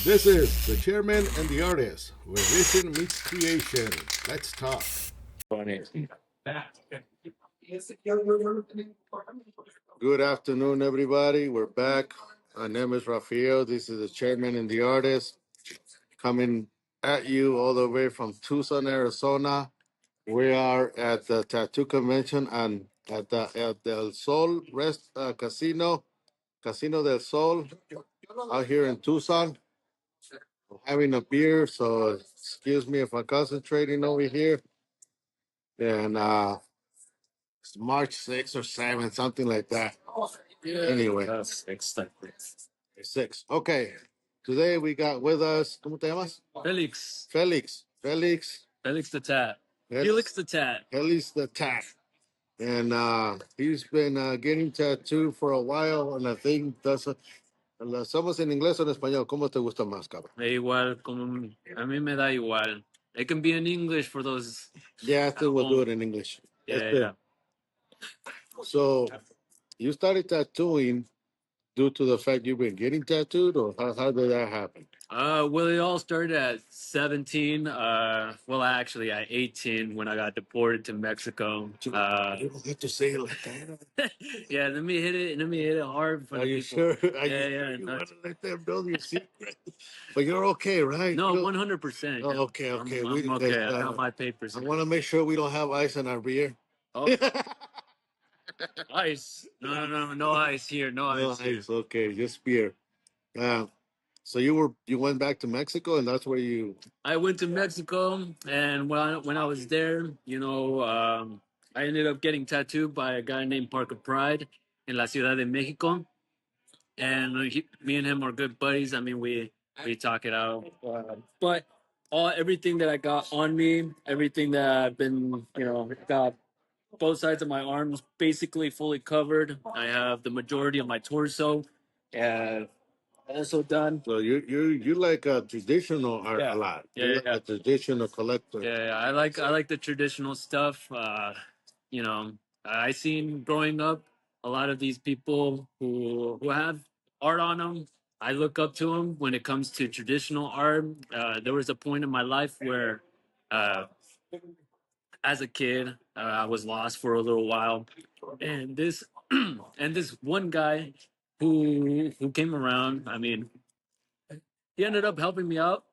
This is the chairman and the artist, where vision meets creation. Let's talk. Funny. Good afternoon, everybody. We're back. My name is Rafael. This is the chairman and the artist coming at you all the way from Tucson, Arizona. We are at the tattoo convention and at the Sol Rest Casino, Casino del Sol, out here in Tucson. Having a beer, so excuse me if I'm concentrating over here. And it's March 6th or 7th, something like that. Anyway, That's expected. 6. Okay. Today we got with us, ¿cómo te llamas? Felix. Felix. Felix. Felix the Tat. Felix Felix, the Tat. Felix the Tat. And he's been getting tattooed for a while, and I think that's somos en inglés o en español. ¿Cómo te gusta más, cabrón? Da igual, como a mí me da igual. It can be in English for those Yeah, I at still will do home. it in English. Yeah, yeah. So you started tattooing due to the fact you've been getting tattooed, or how did that happen? Well, it all started at 17. Well, actually, at 18 when I got deported to Mexico. You don't have to say it like that. Yeah, let me hit it. Let me hit it hard for Are the you people. sure? Are you Yeah, sure yeah. you No, want to let them know your secret? But you're okay, right? no, You 100%. oh, Yeah. okay, okay. I'm okay. I got my papers. I want to make sure we don't have ice in our beer. Oh, ice. No, no, no, no ice here. No No ice here. ice. Okay, just beer. Uh, so you went back to Mexico, and that's where you. I went to Mexico, and when I was there, I ended up getting tattooed by a guy named Parker Pride in La Ciudad de Mexico, and me and him are good buddies. I mean, we talk it out, but everything that I got on me, everything that I've been, got both sides of my arms basically fully covered. I have the majority of my torso. Also done. So you like a traditional art a Yeah, lot. yeah, You're yeah, like yeah. a traditional collector. Yeah, yeah. I like the traditional stuff. You know, I seen growing up a lot of these people who have art on them. I look up to them when it comes to traditional art. There was a point in my life where, uh, as a kid, I was lost for a little while, and this and this one guy who came around. I mean, he ended up helping me out.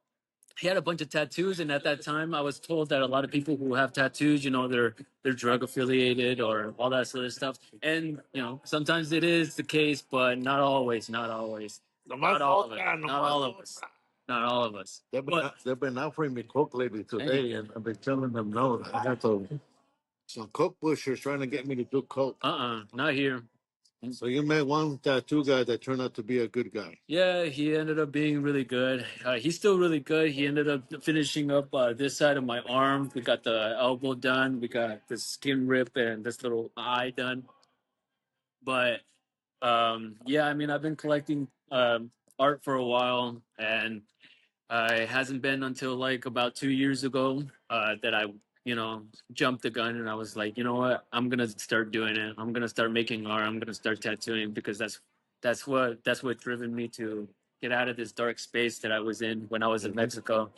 He had a bunch of tattoos, and at that time I was told that a lot of people who have tattoos, they're drug affiliated or all that sort of stuff. And sometimes it is the case, but not always. Not always. Nomás Not all of us. otra, Not nomás all of us. otra. Not all of us. But They've been offering me coke lately today, hey, and I've been telling them no. I have to. Some coke pushers trying to get me to do coke. not here. So you met one tattoo guy that turned out to be a good guy. Yeah, he ended up being really good. He's still really good. He ended up finishing up this side of my arm. We got the elbow done. We got the skin rip and this little eye done. But yeah, I mean, I've been collecting art for a while, and it hasn't been until like about 2 years ago that I, jumped the gun and I was like, you know what, I'm gonna start doing it. I'm gonna start making art. I'm gonna start tattooing because that's what driven me to get out of this dark space that I was in when I was in Mexico.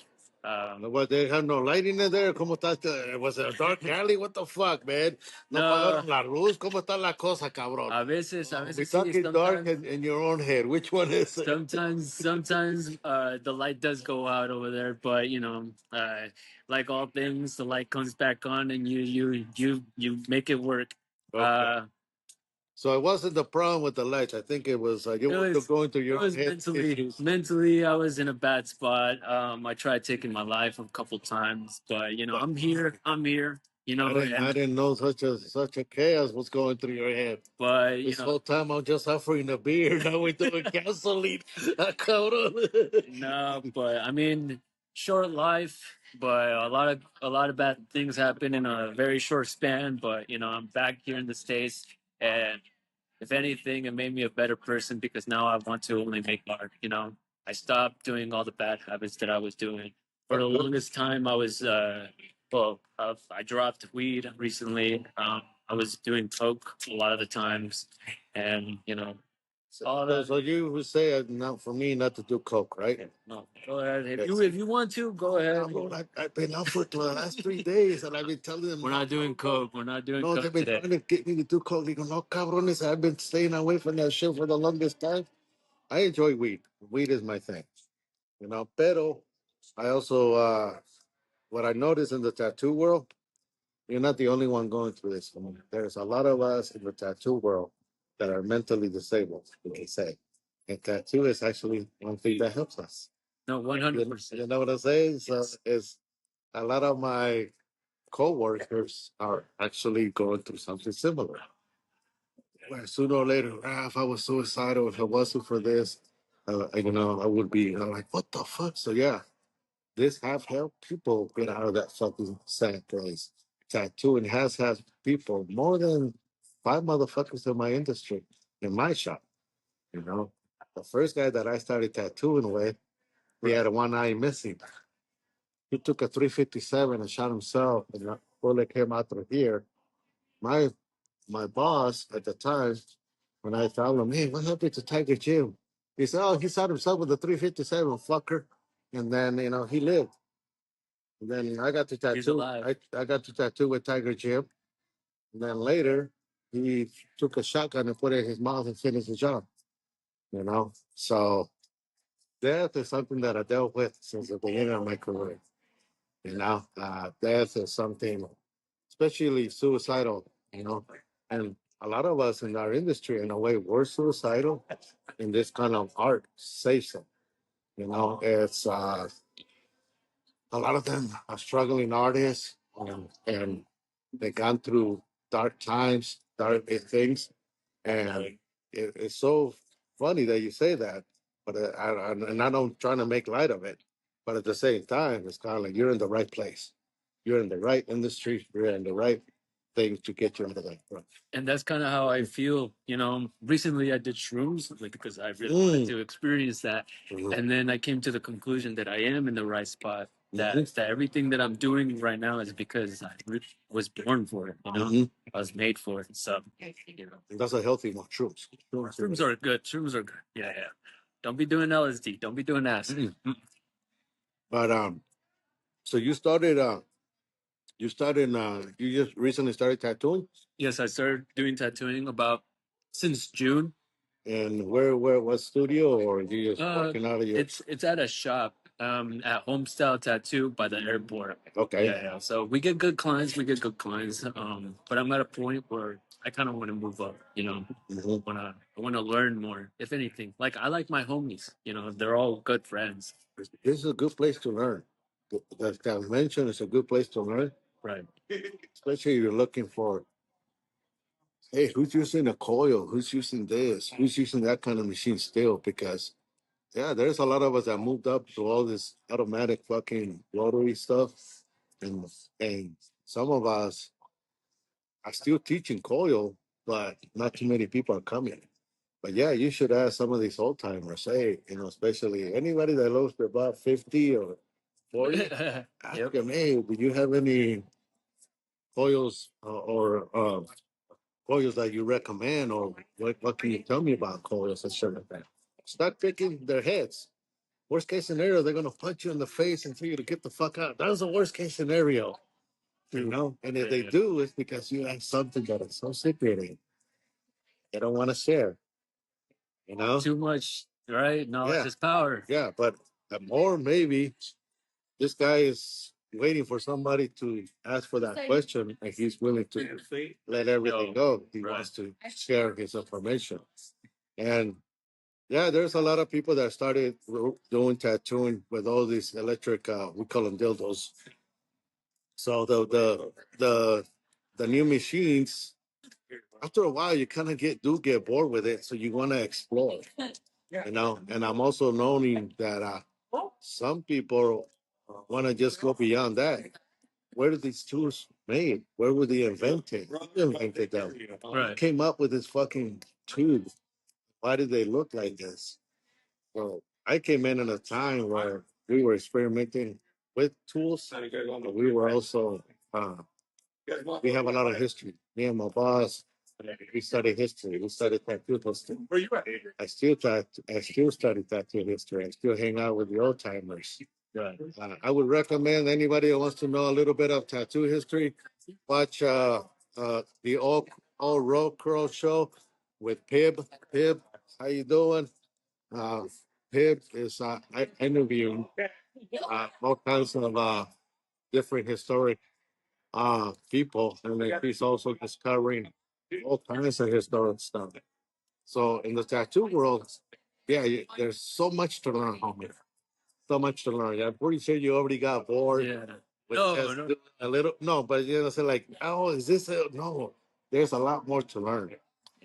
What, they have no lighting in there? ¿Cómo está? Was it a dark alley? What the fuck, man? No No, pagaron la luz? ¿Cómo está la cosa, cabrón? a We veces sí, talking dark sometimes. in your own head. Which one is it? Sometimes the light does go out over there, but like all things, the light comes back on, and you make it work. Okay. Uh, So it wasn't the problem with the lights. I think it was it you were was going through it your own was head mentally issues. mentally I was in a bad spot. I tried taking my life a couple times, but But I'm here. I'm here. I And didn't know such a chaos was going through your head. but This whole time I'm just offering a beer. Now we're doing gasoline. Ah, cabrón. no, but I mean, short life, but a lot of bad things happen in a very short span. But I'm back here in the States, and if anything, it made me a better person because now I want to only make art. I stopped doing all the bad habits that I was doing. For the But good. longest time, I was I dropped weed recently. I was doing coke a lot of the times, and all So, that. so you would say not for me not to do coke, right? No, go ahead. If Yes. you want to, go ahead. Bro, I've been out for the last 3 days, and I've been telling them We're not doing coke. We're not doing no, coke they've been today. trying to get me to do coke. They go, no, cabrones, I've been staying away from that shit for the longest time. I enjoy weed. Weed is my thing, Pero I also, what I noticed in the tattoo world, you're not the only one going through this. I mean, there's a lot of us in the tattoo world that are mentally disabled, we can say. And tattoo is actually one thing that helps us. No, You, 100%. you know what I'm saying? So it's a lot of my co-workers are actually going through something similar. Where sooner or later, if I was suicidal, if it wasn't for this, I would be like, what the fuck? So yeah, this have helped people get out of that fucking sad place. Tattooing has had people, more than five motherfuckers in my industry, in my shop. You know, the first guy that I started tattooing with, he had one eye missing. He took a 357 and shot himself, and the bullet came out through here. My my boss at the time, when I told him, hey, what happened to Tiger Jim? He said, oh, he shot himself with a 357, fucker. And then, he lived. And then I got to He's tattoo. alive. I got to tattoo with Tiger Jim. And then later, he took a shotgun and put it in his mouth and finished the job. So death is something that I dealt with since the beginning of my career. Death is something, especially suicidal. And a lot of us in our industry, in a way, we're suicidal, and this kind of art saves them. It's a lot of them are struggling artists, and they've gone through dark times, dark things, and it's so funny that you say that. But and I don't trying to make light of it, but at the same time, it's kind of like you're in the right place, you're in the right industry, you're in the right thing to get you into that. And that's kind of how I feel. Recently I did shrooms, like, because I really wanted to experience that. Mhm. And then I came to the conclusion that I am in the right spot. That Mhm. that everything that I'm doing right now is because I was born for it. Mhm. I was made for it. So. And that's a healthy one. Shrooms. Shrooms are good. Shrooms are good. Yeah, yeah. Don't be doing LSD. Don't be doing acid. But so you just recently started tattooing, Yes, I started doing tattooing about since June. and where what studio, or you just working out of your? It's at a shop at Homestyle Tattoo by the airport. Okay. Yeah, yeah. So we get good clients. We get good clients. But I'm at a point where I kind of want to move up. Mhm. I wanna learn more. If anything, like I like my homies. They're all good friends. This is a good place to learn. That convention is a good place to learn, Right. especially if you're looking for, hey, who's using a coil? Who's using this? Who's using that kind of machine still? Because yeah, there's a lot of us that moved up to all this automatic fucking rotary stuff, and and some of us are still teaching coil, but not too many people are coming. But yeah, you should ask some of these old timers, hey, especially anybody that lives above 50 or 40, ask Yep. them, hey, do you have any coils or coils that you recommend, or what can you tell me about coils and shit like that? Start picking their heads. Worst case scenario, they're gonna punch you in the face and tell you to get the fuck out. That's the worst case scenario, And if they do, it's because you have something that is so secret they don't want to share. Too much, right? Knowledge is power. Yeah, but or maybe this guy is waiting for somebody to ask for that question, and he's willing to let everything go. He wants to share his information. And yeah, there's a lot of people that started doing tattooing with all these electric, we call them dildos. So the new machines, after a while, you kind of get bored with it, so you want to explore. And I'm also knowing that some people want to just go beyond that. Where did these tools made? Where were they invented? Who invented them? Who came up with this fucking tube? Why did they look like this? Well, I came in a time where we were experimenting with tools, but we were also we have a lot of history. Me and my boss, We study history. We study tattoo history. I still study tattoo history. I still hang out with the old timers. Right. I would recommend anybody who wants to know a little bit of tattoo history, watch the all road curl show with Pib. Pib, how you doing? Uh, Pib is interviewing all kinds of different historic people, and then he's also discovering all kinds of historic stuff. So in the tattoo world, yeah, there's so much to learn, homie. So much to learn. Yeah, I'm pretty sure you already got bored. Yeah. With just doing a little. No, but you know, say like, oh, is this a no? There's a lot more to learn.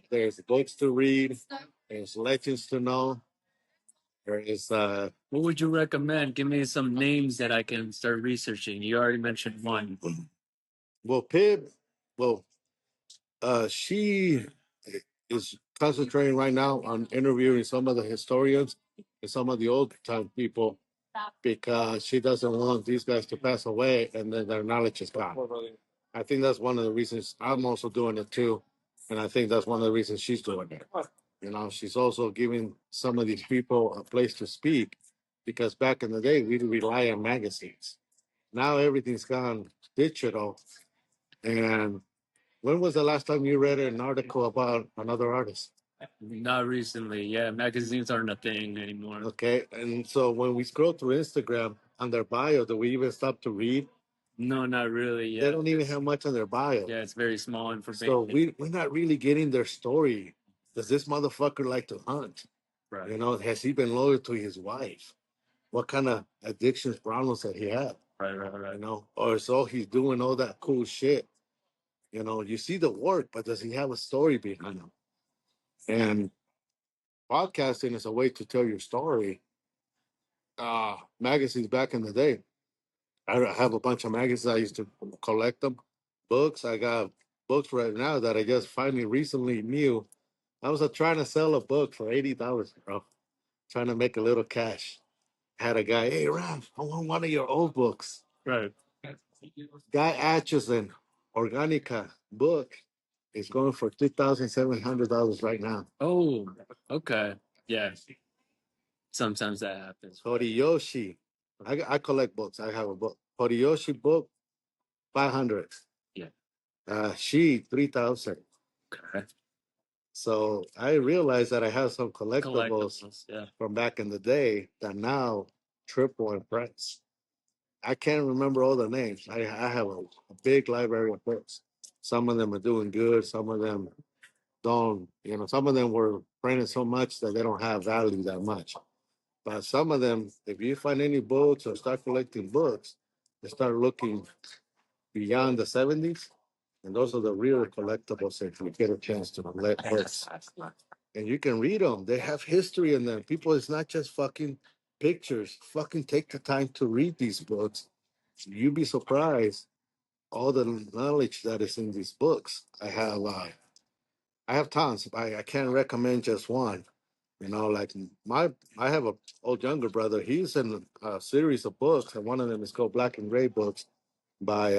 There's books to read. There's legends to know. There is What would you recommend? Give me some names that I can start researching. You already mentioned one. well, Pib. Well, she is concentrating right now on interviewing some of the historians and some of the old time people because she doesn't want these guys to pass away and then their knowledge is gone. I think that's one of the reasons I'm also doing it too. And I think that's one of the reasons she's doing it. You know, she's also giving some of these people a place to speak because back in the day, we rely on magazines. Now everything's gone digital. And when was the last time you read an article about another artist? Not recently. Yeah, magazines aren't a thing anymore. Okay. And so when we scroll through Instagram on their bio, do we even stop to read? No, not really. Yeah. They don't even have much on their bio. Yeah, it's very small information. So we're not really getting their story. Does this motherfucker like to hunt? Right. You know, has he been loyal to his wife? What kind of addictions, problems that he had? Right. You know, or so he's doing all that cool shit. You know, you see the work, but does he have a story behind him? And podcasting is a way to tell your story. Magazines back in the day, I have a bunch of magazines. I used to collect them. Books, I got books right now that I just finally recently knew. I was trying to sell a book for $80, bro. Trying to make a little cash. Had a guy, hey, Ralph, I want one of your old books. Right. Guy Atchison, Organica book is going for $2,700 right now. Oh, okay. Yeah. Sometimes that happens. Horiyoshi, I collect books. I have a book. Horiyoshi book, 500. Yeah. She 3,000. Okay. So I realized that I have some collectibles Collectibles. Yeah. from back in the day that now triple in price. I can't remember all the names. I have a big library of books. Some of them are doing good. Some of them don't. You know, some of them were printed so much that they don't have value that much. But some of them, if you find any books or start collecting books, they start looking beyond the 70s. And those are the real collectibles if you get a chance to collect books. And you can read them. They have history in them. People, it's not just fucking pictures. Fucking take the time to read these books. You'd be surprised all the knowledge that is in these books. I have tons. I can't recommend just one. You know, like I have a old younger brother. He's in a series of books, and one of them is called Black and Gray books by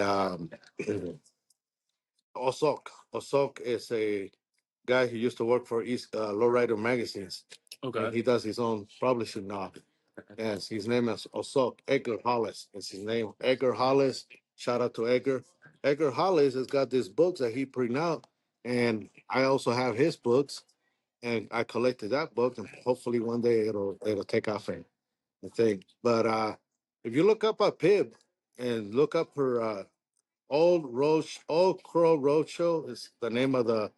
Osok. Osok is a guy who used to work for East Lowrider magazines. Okay. And he does his own publishing now. Yes, his name is Osok Edgar Hollis. It's his name, Edgar Hollis. Shout out to Edgar. Edgar Hollis has got these books that he print out, and I also have his books, and I collected that book, and hopefully one day it'll take off and I think. But if you look up a Pib and look up her Old Crow Roadshow is the name of the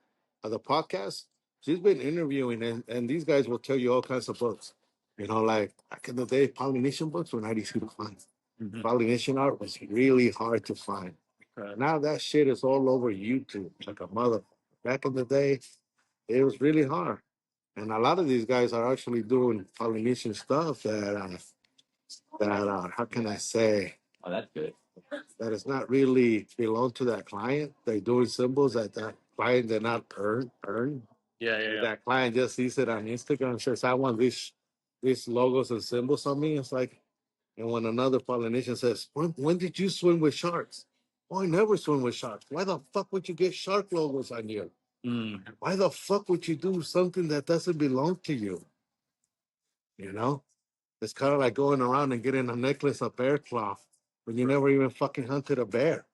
podcast. She's been interviewing and these guys will tell you all kinds of books. You know, like back in the day, Polynesian books were not easy to find. Mhm. Polynesian art was really hard to find. Right. Now that shit is all over YouTube like a mother. Back in the day, it was really hard. And a lot of these guys are actually doing Polynesian stuff that how can I say? Oh, that's good. That is not really belong to that client. They're doing symbols that that client did not earn. Yeah. That client just sees it on Instagram and says, "I want these logos and symbols on me." It's like, and when another Polynesian says, "When did you swim with sharks?" Oh, I never swim with sharks. Why the fuck would you get shark logos on you? Why the fuck would you do something that doesn't belong to you? You know, it's kind of like going around and getting a necklace of bear cloth when you never even fucking hunted a bear.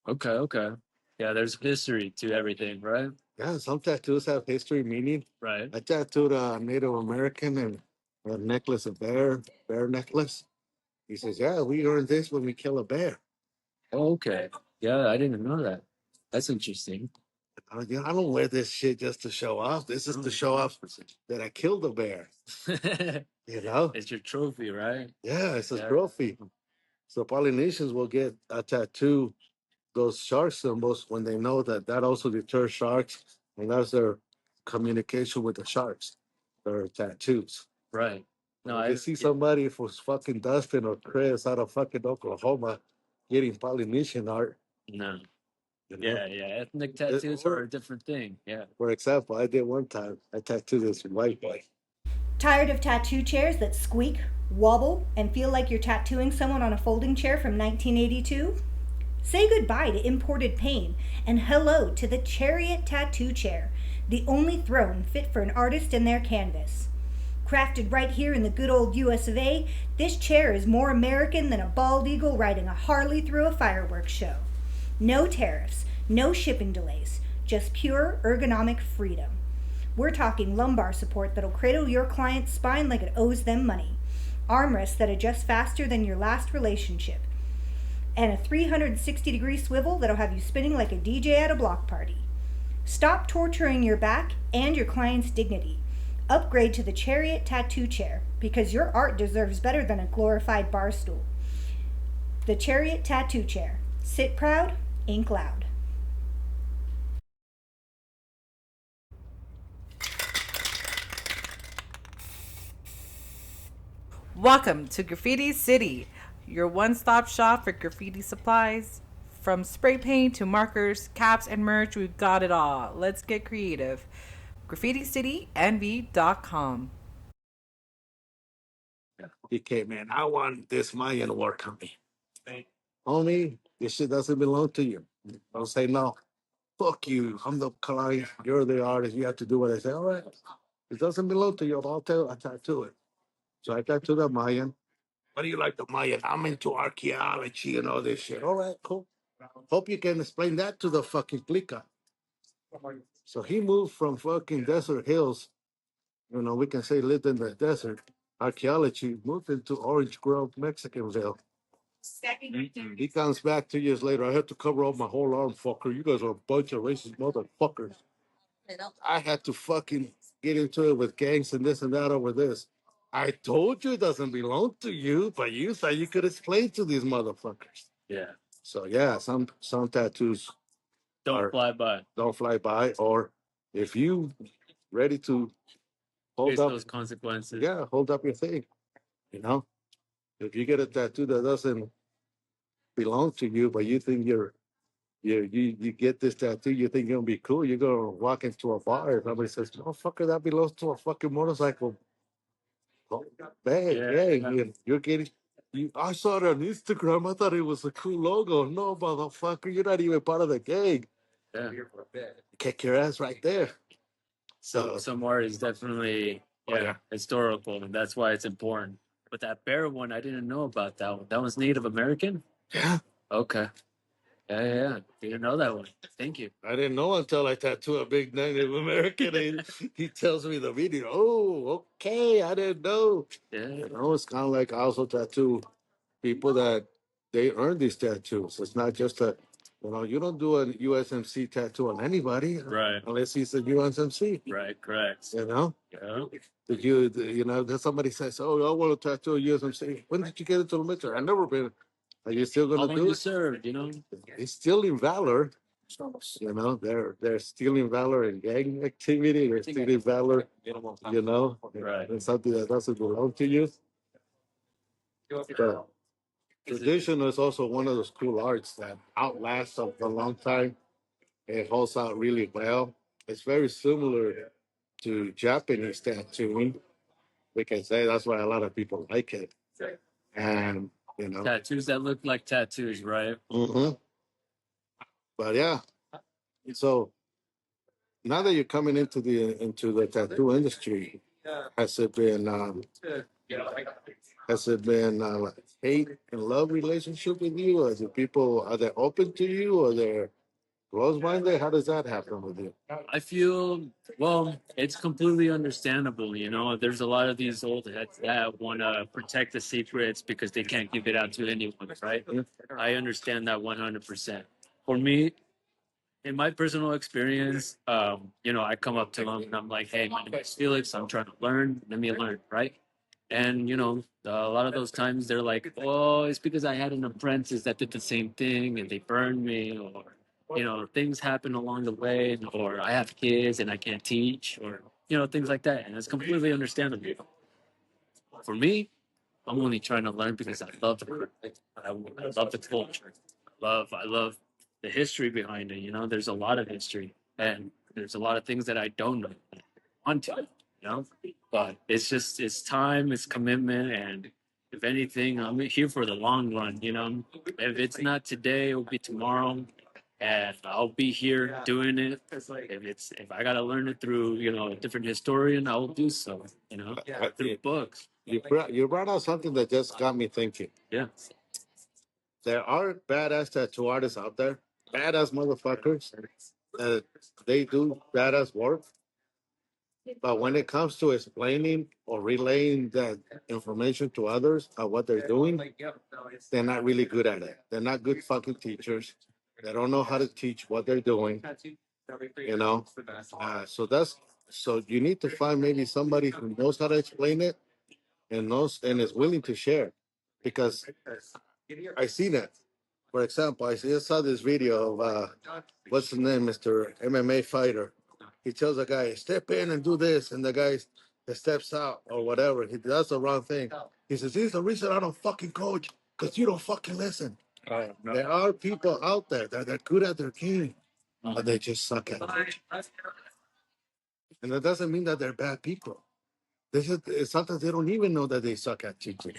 Okay, okay. Yeah, there's history to everything, right? Yeah, some tattoos have history, meaning. Right. I tattooed a Native American and a necklace, a bear necklace. He says, "Yeah, we earned this when we kill a bear." Okay. Yeah, I didn't know that. That's interesting. I don't wear this shit just to show off. This is to show off that I killed a bear. You know? It's your trophy, right? Yeah, it's a Yeah. trophy. So Polynesians will get a tattoo, those shark symbols, when they know that that also deters sharks, and that's their communication with the sharks. Their tattoos. Right. No, If you see somebody who's fucking Dustin or Chris out of fucking Oklahoma getting Polynesian art, no. you know? Yeah, yeah. Ethnic tattoos are a different thing. Yeah. For example, I did one time, I tattooed this white boy. Tired of tattoo chairs that squeak, wobble, and feel like you're tattooing someone on a folding chair from 1982? Say goodbye to imported pain and hello to the Chariot Tattoo Chair, the only throne fit for an artist and their canvas. Crafted right here in the good old US of A, this chair is more American than a bald eagle riding a Harley through a fireworks show. No tariffs, no shipping delays, just pure ergonomic freedom. We're talking lumbar support that'll cradle your client's spine like it owes them money, armrests that adjust faster than your last relationship, and a 360-degree swivel that'll have you spinning like a DJ at a block party. Stop torturing your back and your client's dignity. Upgrade to the Chariot Tattoo Chair because your art deserves better than a glorified bar stool. The Chariot Tattoo Chair. Sit proud, ink loud. Welcome to Graffiti City, your one-stop shop for graffiti supplies. From spray paint to markers, caps, and merch, we've got it all. Let's get creative. GraffitiCityNV.com. He came in, I want this Mayan work on me. Homie, this shit doesn't belong to you. Don't say no. Fuck you. I'm the client. You're the artist. You have to do what I say. All right. It doesn't belong to you. I tattoo it. So I tattooed the Mayan. What do you like the Mayan? I'm into archaeology and all this shit. All right, cool. Hope you can explain that to the fucking Clica. So he moved from fucking Desert Hills, we can say lived in the desert, archaeology, moved into Orange Grove, Mexicanville. He comes back 2 years later. I had to cover up my whole arm, fucker. You guys are a bunch of racist motherfuckers. I had to fucking get into it with gangs and this and that over this. I told you it doesn't belong to you, but you thought you could explain to these motherfuckers. Yeah. So yeah, some tattoos Don't fly by. don't fly by, or if you ready to hold Face up those consequences. yeah, hold up your thing. You know, if you get a tattoo that doesn't belong to you, but you think you get this tattoo, you think you're gonna be cool, you're gonna walk into a bar and somebody says, "Motherfucker, that belongs to a fucking motorcycle." Oh, bang, Yeah, bang, yeah. you're getting. I saw it on Instagram. I thought it was a cool logo. No, motherfucker, you're not even part of the gang. Yeah. Kick your ass right there. So some art is definitely historical, and that's why it's important. But that bear one, I didn't know about that one. That was Native American? Yeah. Okay. Yeah. Didn't know that one. Thank you. I didn't know until I tattooed a big Native American and he tells me the video. Oh, okay. I didn't know. Yeah. It's kind of like I also tattoo people that they earn these tattoos. It's not just you don't do a USMC tattoo on anybody, Right. Unless he's a USMC. Right, correct. Yeah. That somebody says, "Oh, I want to tattoo a USMC." When did you get into the military? I've never been. Are you still How gonna long do you it? served, It's still in valor. They're stealing valor in gang activity. They're stealing valor. Right. It's something that doesn't belong to you. But tradition is also one of those cool arts that outlasts a long time. It holds out really well. It's very similar to Japanese tattooing. We can say that's why a lot of people like it. And Tattoos that look like tattoos, right? but yeah. So now that you're coming into the tattoo industry, has it been like hate and love relationship with you, or do people are they open to you, or they're closed minded? How does that happen with you? I feel, well, it's completely understandable. You know, there's a lot of these old heads that want to protect the secrets because they can't give it out to anyone, right? I understand that 100%. For me, in my personal experience, you know, I come up to them and I'm like, "Hey, my name is Felix. I'm trying to learn. Let me learn, right?" And you know, a lot of those times they're like, "Oh, it's because I had an apprentice that did the same thing and they burned me," or you know, things happen along the way, or I have kids and I can't teach, or you know, things like that. And it's completely understandable. For me, I'm only trying to learn because I love the I love the culture. I love the history behind it. You know, there's a lot of history, and there's a lot of things that I don't know. I want to, you know, but it's just it's time, it's commitment, and if anything, I'm here for the long run. You know, if it's not today, it'll be tomorrow. And I'll be here doing it. If I gotta learn it through you know a different historian, I will do so. You know, through books. You brought out something that just got me thinking. Yeah. There are badass tattoo artists out there, badass motherfuckers. Uh, they do badass work, but when it comes to explaining or relaying that information to others of what they're doing, they're not really good at it. They're not good fucking teachers. They don't know how to teach what they're doing. You know, so that's so you need to find maybe somebody who knows how to explain it and knows and is willing to share, because I see that. For example, I just saw this video of what's his name, Mr. MMA fighter. He tells the guy, step in and do this, and the guy steps out or whatever. He does the wrong thing. He says, "This is the reason I don't fucking coach, because you don't fucking listen." No. There are people out there that are good at their game, but they just suck at it. And that doesn't mean that they're bad people. This is sometimes they don't even know that they suck at teaching.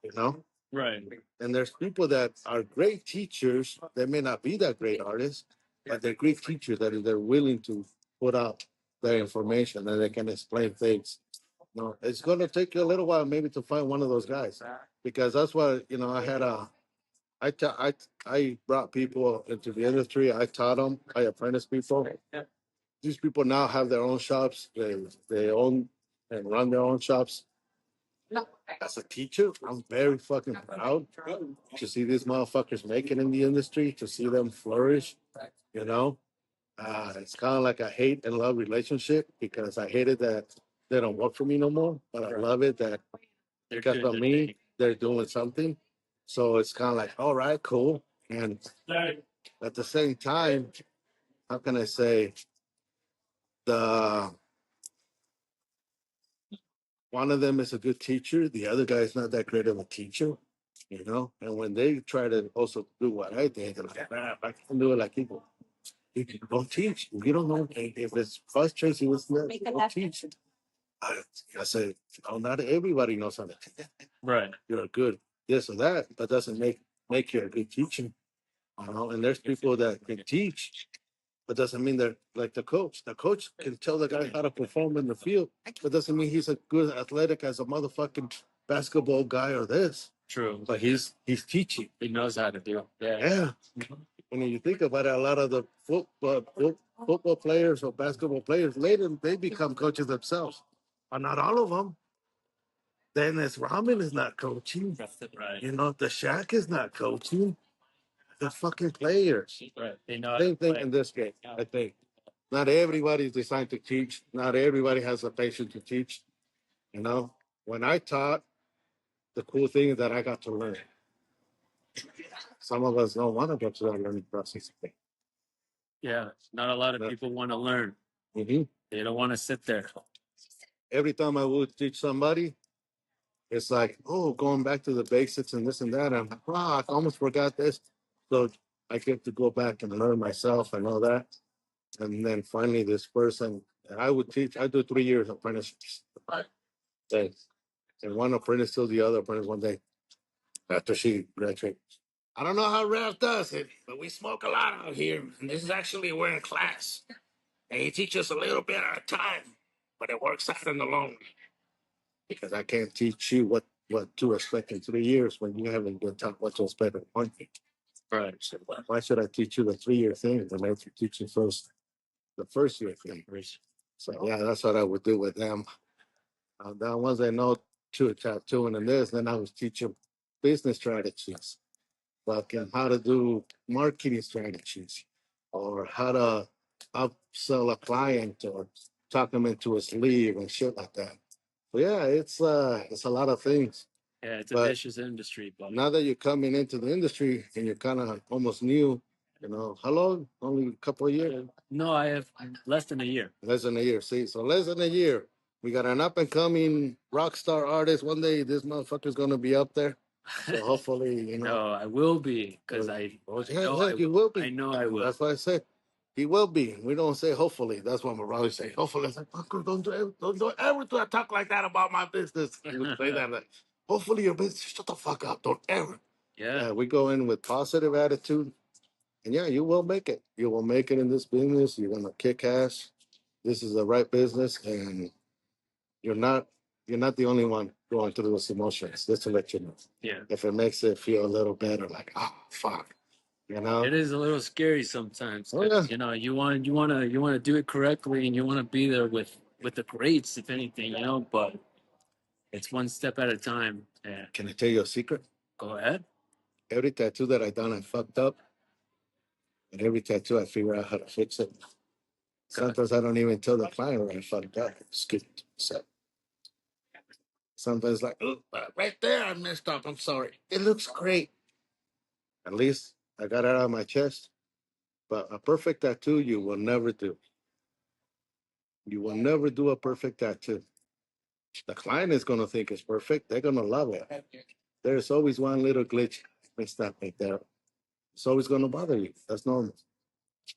You know? Right. And there's people that are great teachers. They may not be that great artists, but they're great teachers that they're willing to put out their information and they can explain things. No, it's going to take you a little while maybe to find one of those guys, because that's what you know. I brought people into the industry. I taught them. I apprenticed people. These people now have their own shops. They own and run their own shops. As a teacher, I'm very fucking proud to see these motherfuckers make it in the industry, to see them flourish. You know, it's kind of like a hate and love relationship, because I hated that they don't work for me no more, but I love it that because of me, they're doing something. So it's kind of like, all right, cool. And at the same time, how can I say, the one of them is a good teacher, the other guy is not that great of a teacher, you know. And when they try to also do what I did, they're like, "Ah, I can do it like people. You can go teach. You don't know if it's frustrating, you listen, go teach." I say, oh, not everybody knows how to teach. Right. You're good this or that, but doesn't make you a good teacher. You know, and there's people that can teach, but doesn't mean they're like the coach. The coach can tell the guy how to perform in the field, but doesn't mean he's a good athletic as a motherfucking basketball guy or this. True. But he's teaching. He knows how to do it. Yeah. Yeah. When you think about it, a lot of the football players or basketball players later they become coaches themselves, but not all of them. Dennis Rodman is not coaching. Right. You know, the Shaq is not coaching. The fucking players. Right. They know Same thing in this game, I think. Not everybody's designed to teach. Not everybody has the patience to teach. You know, when I taught, the cool thing is that I got to learn. Some of us don't want to go through that learning process. Yeah. Not a lot of people want to learn. Mm-hmm. They don't want to sit there. Every time I would teach somebody, it's like, oh, going back to the basics and this and that. I'm like, wow, I almost forgot this. So I get to go back and learn myself and all that. And then finally, this person that I would teach, I do 3 years apprenticeships. Thanks. And one apprentice till the other apprentice one day after she graduated. I don't know how Ralph does it, but we smoke a lot out here. And this is actually, we're in class. and you teach us a little bit at a time, but it works out in the long run. Because I can't teach you what to expect in 3 years when you haven't been taught what to expect in 1 year. Right. So why should I teach you the 3 year thing when I can teach you first the first year thing? So yeah, that's what I would do with them. Then once they know to tattooing and this, then I was teaching business strategies, like how to do marketing strategies, or how to upsell a client, or talk them into a sleeve and shit like that. So yeah, it's a lot of things. Yeah, it's a But vicious industry, but now that you're coming into the industry and you're kind of almost new, how long? Only a couple of years? no, I have less than a year. Less than a year. See, so less than a year. We got an up and coming rock star artist. One day this motherfucker's gonna be up there. So hopefully, No, I will be because you will be. I know I will. That's why I said he will be. We don't say hopefully. That's what my brother say. Hopefully, I said, "Fucker, don't ever talk like that about my business." He would say that. Like, hopefully, your business. Shut the fuck up. Don't ever. Yeah. We go in with positive attitude, and yeah, you will make it. You will make it in this business. You're gonna kick ass. This is the right business, and you're not you're not the only one going through those emotions. Just to let you know. Yeah. If it makes it feel a little better, like, oh fuck. It is a little scary sometimes Oh, because yeah. you want to do it correctly and you want to be there with the greats, if anything, but it's one step at a time. Yeah. Can I tell you a secret? Go ahead. Every tattoo that I done, I fucked up. And every tattoo, I figure out how to fix it. Sometimes I don't even tell the client when I fucked up. Just keep it to myself. Sometimes like, oh, right there, I messed up. I'm sorry. It looks great. At least I got it out of my chest. But a perfect tattoo, you will never do. You will never do a perfect tattoo. The client is going to think it's perfect. They're going to love it. There's always one little glitch mixed up right there. It's always going to bother you. That's normal.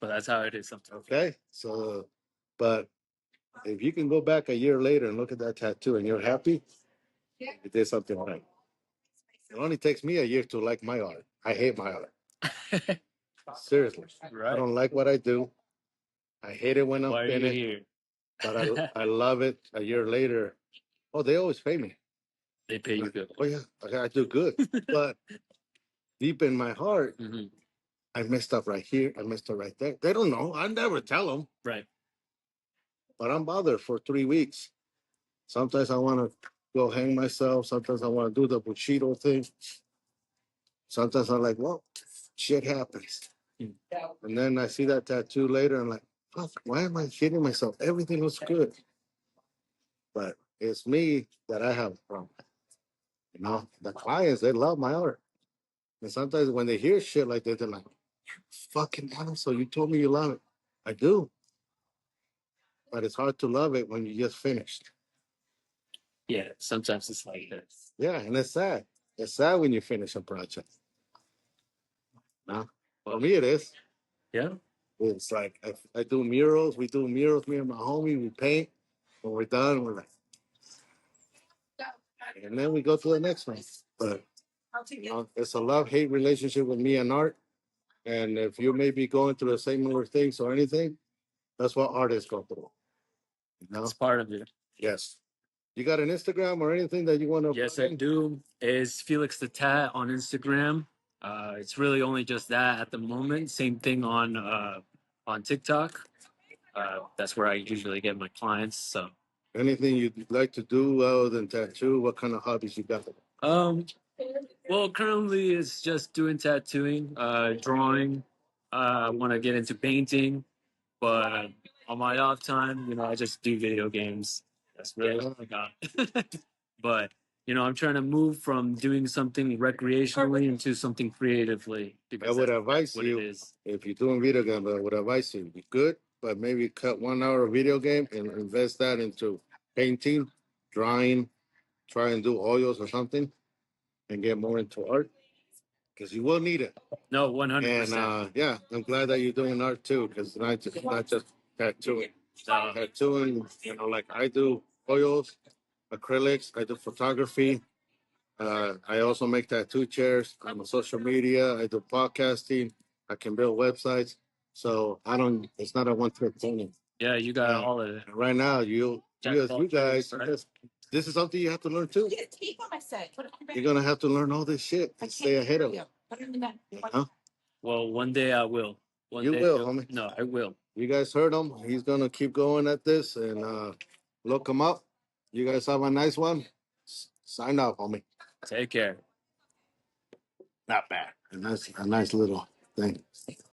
But that's how it is sometimes. Okay. So, but if you can go back a year later and look at that tattoo and you're happy, you did something right. It only takes me a year to like my art. I hate my art. Seriously. Right. I don't like what I do. I hate it when I'm Why are you finished. here? But I love it a year later. Oh, they always pay me. They pay you good. Oh, yeah. I do good. But deep in my heart, Mhm. I messed up right here. I messed up right there. They don't know. I never tell them. Right. But I'm bothered for 3 weeks. Sometimes I want to go hang myself. Sometimes I want to do the Bushido thing. Sometimes I'm like, well, shit happens. And then I see that tattoo later. I'm like, fuck, why am I hitting myself? Everything looks good. But it's me that I have a problem. The clients, they love my art. And sometimes when they hear shit like that, they're like, fucking asshole, you told me you love it. I do. But it's hard to love it when you just finished. Yeah, sometimes it's like this. Yeah, and it's sad. It's sad when you finish a project. No, for me it is. Yeah. It's like I do murals. We do murals. Me and my homie, we paint. When we're done, we're like, and then we go to the next one. But it's a love-hate relationship with me and art. And if you may be going through the same things or anything, that's what artists go through. It's part of it. Yes. You got an Instagram or anything that you want to? Yes, I do. Is Felix the Tat on Instagram? It's really only just that at the moment. Same thing on TikTok. That's where I usually get my clients. So Anything you'd like to do other than tattoo? What kind of hobbies you got? well, currently it's just doing tattooing, drawing. I want to get into painting, but on my off time, I just do video games. That's really all I got. But I'm trying to move from doing something recreationally into something creatively. I would advise what you, it is. if you're doing video game, I would advise you, be good, but maybe cut 1 hour of video game and invest that into painting, drawing, try and do oils or something, and get more into art, because you will need it. No, And 100%. yeah, I'm glad that you're doing art too, because not just tattooing. Tattooing, like I do oils, acrylics, I do photography. I also make tattoo chairs. I'm on social media. I do podcasting. I can build websites. So it's not a one trick pony. Yeah, you got And all of it. right now, Jack of all you trades, guys, right? this is something you have to learn too. You're gonna have to learn all this shit and stay ahead of it. Huh? Well, one day I will. One You day, will, homie. no, I will. You guys heard him. He's gonna keep going at this and look him up. You guys have a nice one. Sign off, homie. Take care. Not bad. A nice little thing.